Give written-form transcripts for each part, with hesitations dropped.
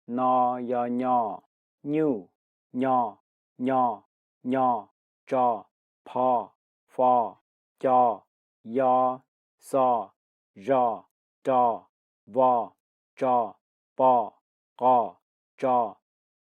no yo nho, nhu, nho, nho, nho, cho, po, pho, cho, yo, so, rò, trò, vo, trò, po, co, trò,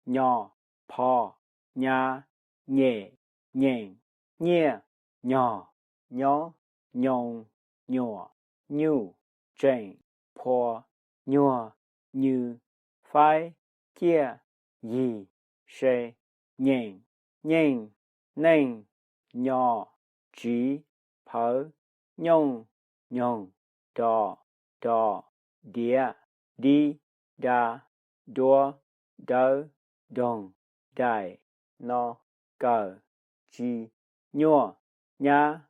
nho, po, nha, nhẹ, nhện, nhẹ, nhỏ, nhó, nhông, nhọ, nhu, trên, po, nhua, như, phái, kia, gì, xe, nhện, nhện, nên, nhỏ, trí, phở, nhông, nhông, đỏ, đỏ, đĩa, đi, đa, đua, đỡ, đồng, đại, no, cờ, chi, nhua, nhá,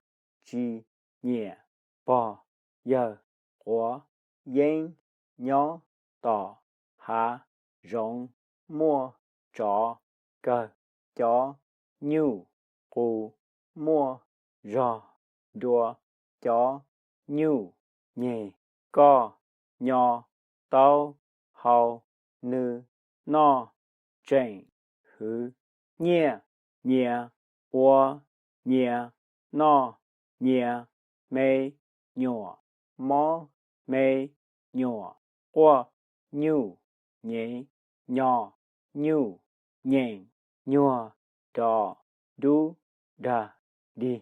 chi, nhẹ, bò, giờ, của, yên, nhó, tỏ, hạ, rộng, mua, trọ, cờ, chó, nhu, cụ, mua, rò, đùa, chó, nhu, nhẹ, co, nhỏ, tao, hậu, nữ, no, trên, hứ, nhẹ, nhẹ, của, nhẹ, no, nhẹ, mê, nhỏ, mó, mê, nhỏ, qua, nhu, nhẹ, nhỏ, nhu, nhện, nhua, đỏ, đu, đà, đi.